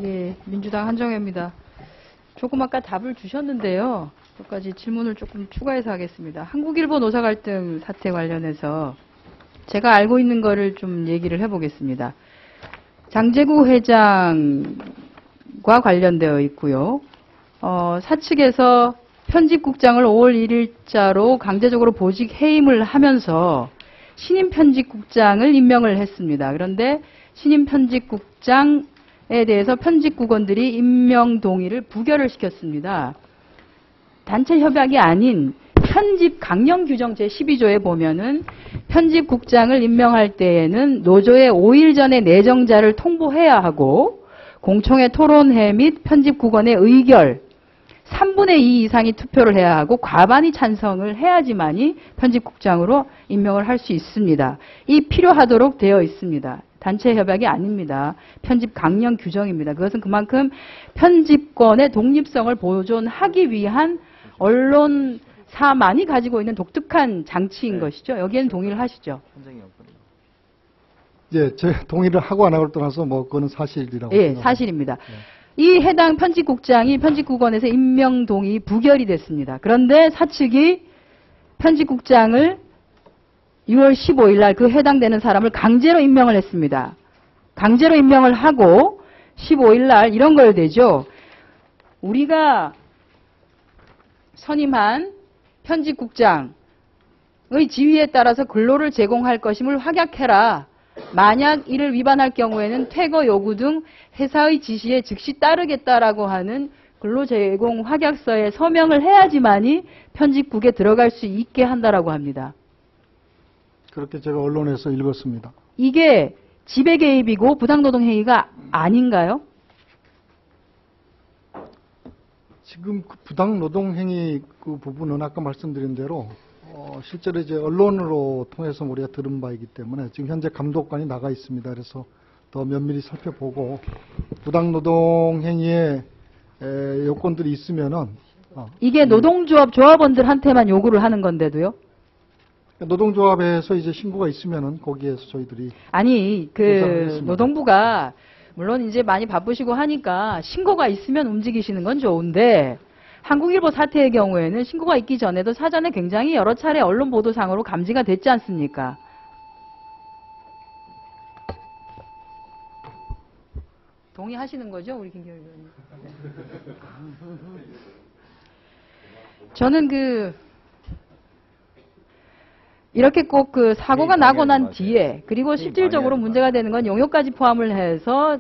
예, 민주당 한정혜입니다. 조금 아까 답을 주셨는데요. 몇 가지 질문을 조금 추가해서 하겠습니다. 한국일보 노사 갈등 사태 관련해서 제가 알고 있는 거를 좀 얘기를 해보겠습니다. 장제구 회장과 관련되어 있고요. 사측에서 편집국장을 5월 1일자로 강제적으로 보직 해임을 하면서 신임 편집국장을 임명을 했습니다. 그런데 신임 편집국장에 대해서 편집국원들이 임명 동의를 부결을 시켰습니다. 단체 협약이 아닌 편집 강령 규정 제12조에 보면은 편집국장을 임명할 때에는 노조에 5일 전에 내정자를 통보해야 하고 공청회 토론회 및 편집국원의 의결 3분의 2 이상이 투표를 해야 하고 과반이 찬성을 해야지만이 편집국장으로 임명을 할 수 있습니다. 이 필요하도록 되어 있습니다. 단체 협약이 아닙니다. 편집 강령 규정입니다. 그것은 그만큼 편집권의 독립성을 보존하기 위한 언론사만이 가지고 있는 독특한 장치인 것이죠. 여기에는 동의를 하시죠? 예, 제 동의를 하고 안 하고를 떠나서 뭐 그거는 사실이라고. 예, 생각합니다. 사실입니다. 네. 이 해당 편집국장이 편집국원에서 임명 동의 부결이 됐습니다. 그런데 사측이 편집국장을 6월 15일 날 그 해당되는 사람을 강제로 임명을 했습니다. 강제로 임명을 하고 15일 날 이런 걸 되죠. 우리가 선임한 편집국장의 지위에 따라서 근로를 제공할 것임을 확약해라. 만약 이를 위반할 경우에는 퇴거 요구 등 회사의 지시에 즉시 따르겠다라고 하는 근로제공 확약서에 서명을 해야지만이 편집국에 들어갈 수 있게 한다라고 합니다. 그렇게 제가 언론에서 읽었습니다. 이게 지배 개입이고 부당노동행위가 아닌가요? 지금 그 부당노동행위 그 부분은 아까 말씀드린 대로 실제로 이제 언론으로 통해서 우리가 들은 바이기 때문에 지금 현재 감독관이 나가 있습니다. 그래서 더 면밀히 살펴보고 부당노동행위의 요건들이 있으면은 이게 노동조합 조합원들한테만 요구를 하는 건데도요? 노동조합에서 이제 신고가 있으면은 거기에서 저희들이 아니 조사를 노동부가 물론 이제 많이 바쁘시고 하니까 신고가 있으면 움직이시는 건 좋은데 한국일보 사태의 경우에는 신고가 있기 전에도 사전에 굉장히 여러 차례 언론 보도상으로 감지가 됐지 않습니까? 동의하시는 거죠, 우리 김경일 의원님? 네. 저는 이렇게 꼭 사고가 나고 난 뒤에 그리고 실질적으로 문제가 되는 건 용역까지 포함을 해서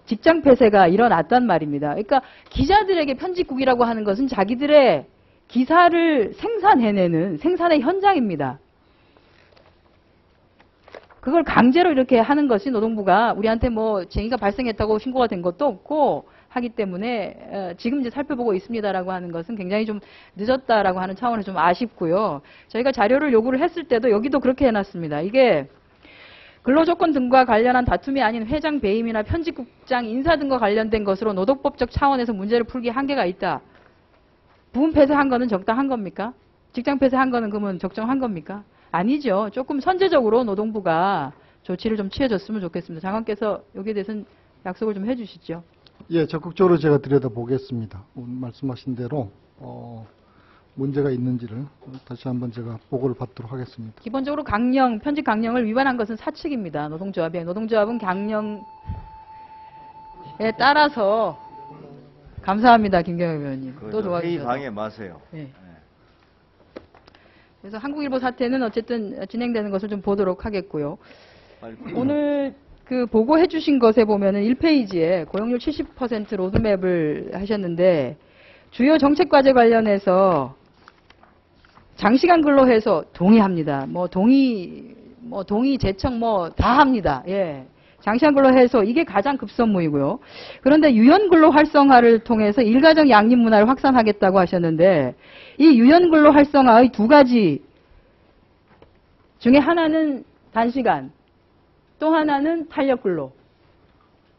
직장 폐쇄가 일어났단 말입니다. 그러니까 기자들에게 편집국이라고 하는 것은 자기들의 기사를 생산해내는 생산의 현장입니다. 그걸 강제로 이렇게 하는 것이 노동부가 우리한테 뭐 쟁의가 발생했다고 신고가 된 것도 없고 하기 때문에 지금 이제 살펴보고 있습니다라고 하는 것은 굉장히 좀 늦었다라고 하는 차원에서 좀 아쉽고요. 저희가 자료를 요구를 했을 때도 여기도 그렇게 해놨습니다. 이게 근로조건 등과 관련한 다툼이 아닌 회장 배임이나 편집국장 인사 등과 관련된 것으로 노동법적 차원에서 문제를 풀기 한계가 있다. 부분 폐쇄한 거는 적당한 겁니까? 직장 폐쇄한 거는 그러면 적정한 겁니까? 아니죠. 조금 선제적으로 노동부가 조치를 좀 취해줬으면 좋겠습니다. 장관께서 여기에 대해서는 약속을 좀 해주시죠. 예, 적극적으로 제가 들여다보겠습니다. 말씀하신 대로 문제가 있는지를 다시 한번 제가 보고를 받도록 하겠습니다. 기본적으로 편집 강령을 위반한 것은 사측입니다. 노동조합은 강령에 따라서 감사합니다. 김경일 의원님. 또 도와주셔서. 회의 방해 마세요. 네. 그래서 한국일보 사태는 어쨌든 진행되는 것을 좀 보도록 하겠고요. 오늘 보고해 주신 것에 보면은 1페이지에 고용률 70% 로드맵을 하셨는데 주요 정책 과제 관련해서 장시간 근로 해소 동의합니다. 동의 재청 다 합니다. 예. 장시간 근로 해소 이게 가장 급선무이고요. 그런데 유연 근로 활성화를 통해서 일가정 양립 문화를 확산하겠다고 하셨는데 이 유연 근로 활성화의 두 가지 중에 하나는 단시간, 또 하나는 탄력 근로.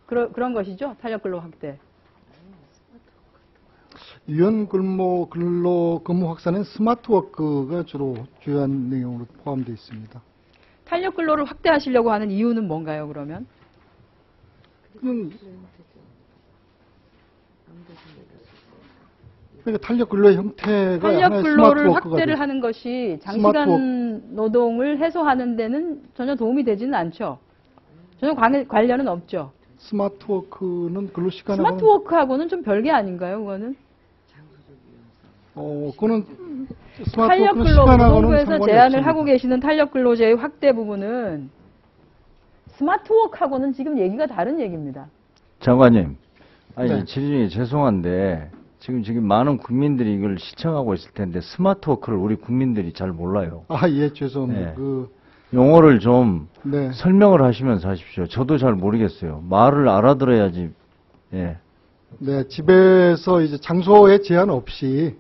그런 것이죠. 탄력 근로 확대. 유연 근로 근무 확산은 스마트워크가 주로 주요한 내용으로 포함되어 있습니다. 탄력 근로를 확대하시려고 하는 이유는 뭔가요, 그러면? 그러니까 탄력 근로의 형태가 탄력 하나의 근로를 스마트 워크가 확대를 돼요. 하는 것이 스마트 장시간 노동을 해소하는 데는 전혀 도움이 되지는 않죠. 전혀 관련은 없죠. 스마트 워크는 근로 시간하고는 스마트 워크하고는 좀 별개 아닌가요, 그거는? 그거는 스마트 탄력 워크는 근로, 시간하고는 노동부에서 상관이 제안을 없습니다. 하고 계시는 탄력 근로제의 확대 부분은 스마트 워크하고는 지금 얘기가 다른 얘기입니다. 장관님, 아니 네. 질문이 죄송한데 지금 많은 국민들이 이걸 시청하고 있을 텐데 스마트워크를 우리 국민들이 잘 몰라요. 예, 죄송합니다. 네. 용어를 좀 네. 설명을 하시면서 하십시오. 저도 잘 모르겠어요. 말을 알아들어야지. 예. 네, 집에서 이제 장소에 제한 없이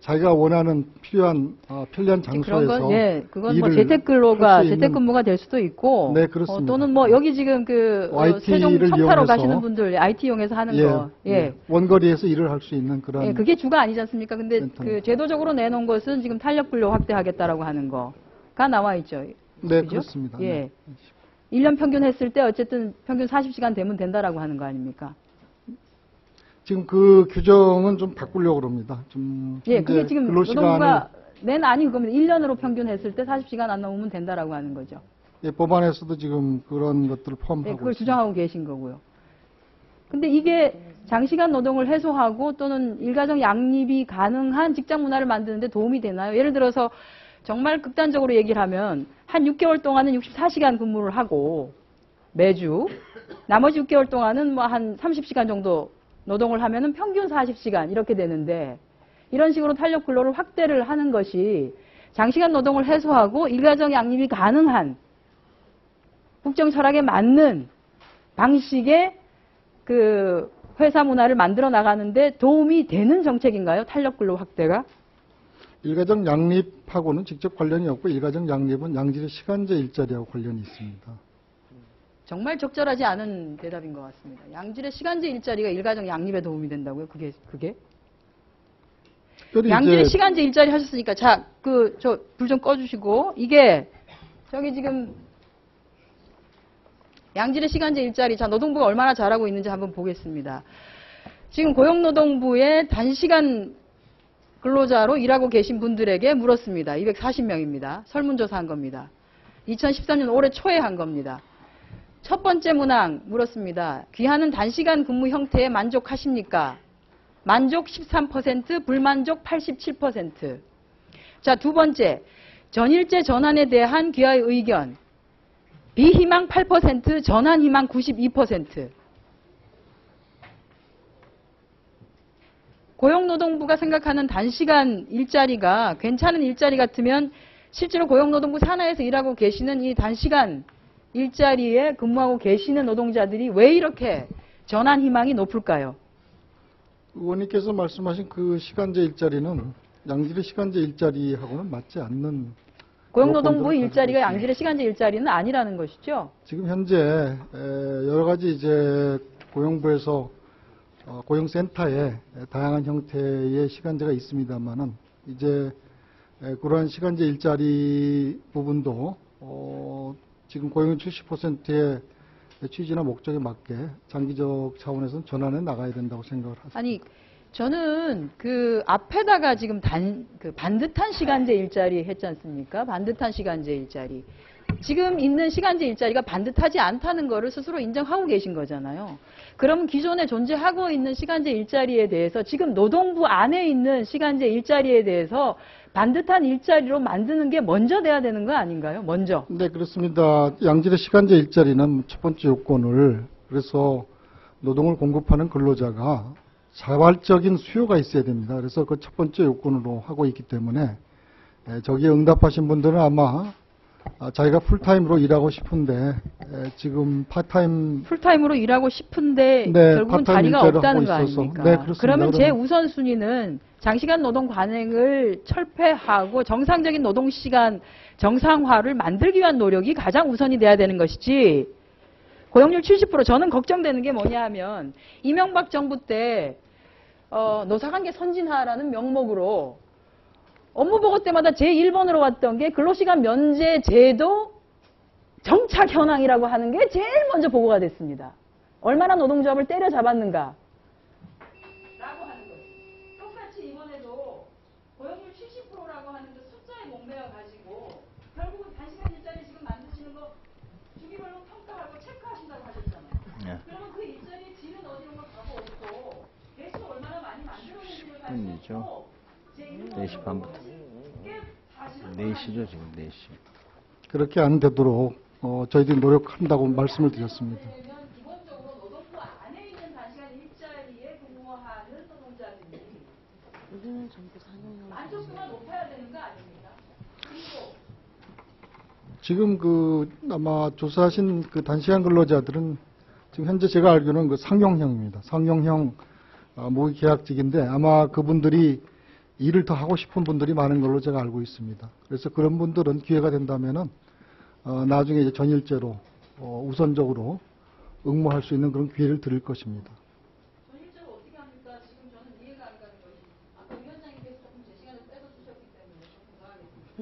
자기가 원하는 필요한 편리한 그런 장소에서 건, 예, 그건 뭐 일을 재택근로가, 할수 있는 재택근무가 될 수도 있고, 네, 그렇습니다. 또는 뭐 여기 지금 IT를 세종 청사로 이용해서 가시는 분들 IT 이용해서 하는 거, 예. 원거리에서 일을 할 수 있는 그런 예, 그게 주가 아니지 않습니까? 근데 센터는. 그 제도적으로 내놓은 것은 지금 탄력근로 확대하겠다라고 하는 거가 나와 있죠. 네, 그죠? 그렇습니다. 예. 네. 1년 평균 했을 때 어쨌든 평균 40시간 되면 된다라고 하는 거 아닙니까? 지금 그 규정은 좀 바꾸려고 합니다. 좀 예, 그게 지금 근로시간을 노동부가 낸 안이 그겁니다. 1년으로 평균 했을 때 40시간 안 넘으면 된다라고 하는 거죠. 법안에서도 지금 그런 것들을 포함하고 예, 그걸 있습니다. 주장하고 계신 거고요. 근데 이게 장시간 노동을 해소하고 또는 일가정 양립이 가능한 직장 문화를 만드는데 도움이 되나요? 예를 들어서 정말 극단적으로 얘기를 하면 한 6개월 동안은 64시간 근무를 하고 매주 나머지 6개월 동안은 뭐 한 30시간 정도 노동을 하면은 평균 40시간 이렇게 되는데 이런 식으로 탄력 근로를 확대를 하는 것이 장시간 노동을 해소하고 일가정 양립이 가능한 국정 철학에 맞는 방식의 그 회사 문화를 만들어 나가는데 도움이 되는 정책인가요? 탄력 근로 확대가? 일가정 양립하고는 직접 관련이 없고 일가정 양립은 양질의 시간제 일자리하고 관련이 있습니다. 정말 적절하지 않은 대답인 것 같습니다. 양질의 시간제 일자리가 일가정 양립에 도움이 된다고요? 그게? 양질의 시간제 일자리 하셨으니까 자, 저 불 좀 꺼주시고 이게 저기 지금 양질의 시간제 일자리 자 노동부가 얼마나 잘하고 있는지 한번 보겠습니다. 지금 고용노동부의 단시간 근로자로 일하고 계신 분들에게 물었습니다. 240명입니다. 설문조사한 겁니다. 2013년 올해 초에 한 겁니다. 첫 번째 문항 물었습니다. 귀하는 단시간 근무 형태에 만족하십니까? 만족 13%, 불만족 87%. 자, 두 번째, 전일제 전환에 대한 귀하의 의견. 비희망 8%, 전환 희망 92%. 고용노동부가 생각하는 단시간 일자리가 괜찮은 일자리 같으면 실제로 고용노동부 산하에서 일하고 계시는 이 단시간 일자리에 근무하고 계시는 노동자들이 왜 이렇게 전환 희망이 높을까요? 의원님께서 말씀하신 그 시간제 일자리는 양질의 시간제 일자리하고는 맞지 않는 고용노동부 요건들을 일자리가 가지고 양질의 시간제 일자리는 아니라는 것이죠. 지금 현재 여러 가지 이제 고용부에서 고용센터에 다양한 형태의 시간제가 있습니다만은 이제 그러한 시간제 일자리 부분도 지금 고용 70%의 취지나 목적에 맞게 장기적 차원에서는 전환해 나가야 된다고 생각을 하습니다. 아니 저는 그 앞에다가 지금 반듯한 시간제 일자리 했지 않습니까? 반듯한 시간제 일자리. 지금 있는 시간제 일자리가 반듯하지 않다는 거를 스스로 인정하고 계신 거잖아요. 그럼 기존에 존재하고 있는 시간제 일자리에 대해서 지금 노동부 안에 있는 시간제 일자리에 대해서 반듯한 일자리로 만드는 게 먼저 돼야 되는 거 아닌가요? 먼저. 네, 그렇습니다. 양질의 시간제 일자리는 첫 번째 요건을 그래서 노동을 공급하는 근로자가 자발적인 수요가 있어야 됩니다. 그래서 그 첫 번째 요건으로 하고 있기 때문에 저기에 응답하신 분들은 아마 자기가 풀타임으로 일하고 싶은데 지금 파타임 풀타임으로 일하고 싶은데 네, 결국은 파타임 자리가 일자리를 없다는 하고 거 있어서. 아닙니까? 네, 그렇습니다. 그러면 제 그러면 우선순위는 장시간 노동 관행을 철폐하고 정상적인 노동시간 정상화를 만들기 위한 노력이 가장 우선이 돼야 되는 것이지 고용률 70% 저는 걱정되는 게 뭐냐 하면 이명박 정부 때 노사관계 선진화라는 명목으로 업무보고 때마다 제1번으로 왔던 게 근로시간 면제 제도 정착 현황이라고 하는 게 제일 먼저 보고가 됐습니다. 얼마나 노동조합을 때려잡았는가. 라고 하는 거죠. 똑같이 이번에도 고용률 70%라고 하는 그 숫자에 목매어 가지고 결국은 단시간 일자리 지금 만드시는 거 주기별로 평가하고 체크하신다고 하셨잖아요. 예. 그러면 그 일자리의 질은 어디로 가고 없고 개수 얼마나 많이 만들어내는지를 분이죠. 가지고 4시 반부터. 꽤 사실은 4시죠, 지금 4시. 그렇게 안 되도록 저희들이 노력한다고 말씀을 드렸습니다. 되면 기본적으로 노동부 안에 있는 단시간 일자리에 근무하는 노동자들이 만족도가 높아야 되는 거 아닙니까? 그리고 지금 아마 조사하신 그 단시간 근로자들은 지금 현재 제가 알기로는 그 상용형입니다. 상용형 무계약직인데 아마 그분들이 일을 더 하고 싶은 분들이 많은 걸로 제가 알고 있습니다. 그래서 그런 분들은 기회가 된다면은 나중에 이제 전일제로 우선적으로 응모할 수 있는 그런 기회를 드릴 것입니다. 전일제로 어떻게 합니까? 지금 저는 이해가 안 가는 것이 아까 위원장님께서 조금 제 시간을 빼서 주셨기 때문에 조금 더 하겠습니다.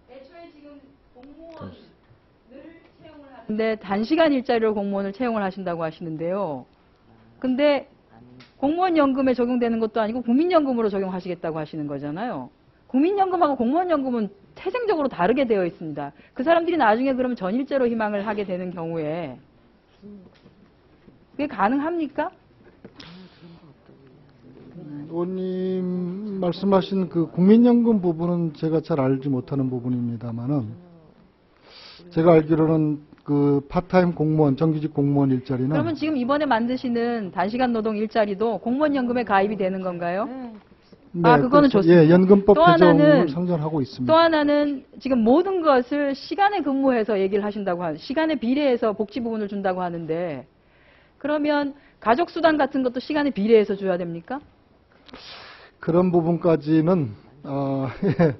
애초에 지금 공무원을 채용을 하는데 단시간 일자리로 공무원을 채용을 하신다고 하시는데요. 근데 공무원 연금에 적용되는 것도 아니고 국민연금으로 적용하시겠다고 하시는 거잖아요. 국민연금하고 공무원연금은 태생적으로 다르게 되어 있습니다. 그 사람들이 나중에 그러면 전일제로 희망을 하게 되는 경우에 그게 가능합니까? 의원님 말씀하신 그 국민연금 부분은 제가 잘 알지 못하는 부분입니다만은 제가 알기로는 그 파타임 공무원, 정규직 공무원 일자리는 그러면 지금 이번에 만드시는 단시간 노동 일자리도 공무원연금에 가입이 되는 건가요? 네, 그거는 그래서, 좋습니다. 예, 연금법 또 개정을 하나는 상정하고 있습니다. 또 하나는 지금 모든 것을 시간에 근무해서 얘기를 하신다고 하는 시간에 비례해서 복지 부분을 준다고 하는데 그러면 가족수당 같은 것도 시간에 비례해서 줘야 됩니까? 그런 부분까지는 예,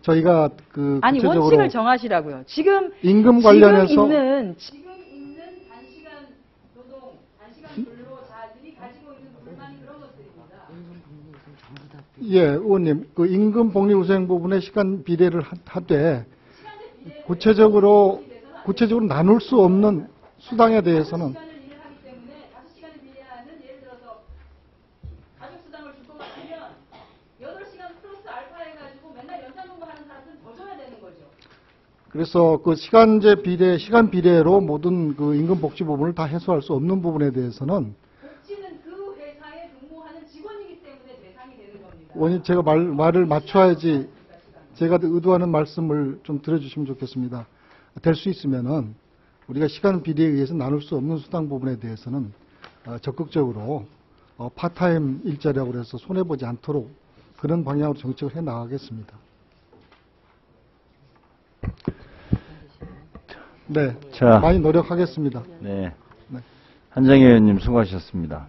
저희가 그 아니 구체적으로 원칙을 정하시라고요. 지금 임금 관련해서 지금 있는 단시간 노동, 단시간 근로자들이 가지고 있는 불만이 그런 것들입니다. 예, 의원님 그 임금 복리후생 부분에 시간 비례를 하되 구체적으로 나눌 수 없는 수당에 대해서는 시간을 일을 하기 때문에 5시간에 비례하는 예를 들어서 가족수당을 줄 것 같으면 8시간 플러스 알파 해가지고 맨날 연장 근무하는 사람들은 더 줘야 되는 거죠. 그래서 그 시간 비례로 모든 그 임금 복지 부분을 다 해소할 수 없는 부분에 대해서는 복지는 그 회사에 근무하는 직원이기 때문에 대상이 되는 겁니다. 원님 제가 말을 맞춰야지 제가 의도하는 말씀을 좀 들어주시면 좋겠습니다. 될 수 있으면은 우리가 시간 비례에 의해서 나눌 수 없는 수당 부분에 대해서는 적극적으로 파타임 일자리라고 해서 손해보지 않도록 그런 방향으로 정책을 해 나가겠습니다. 네, 자. 많이 노력하겠습니다. 네. 네. 한정희 의원님 수고하셨습니다.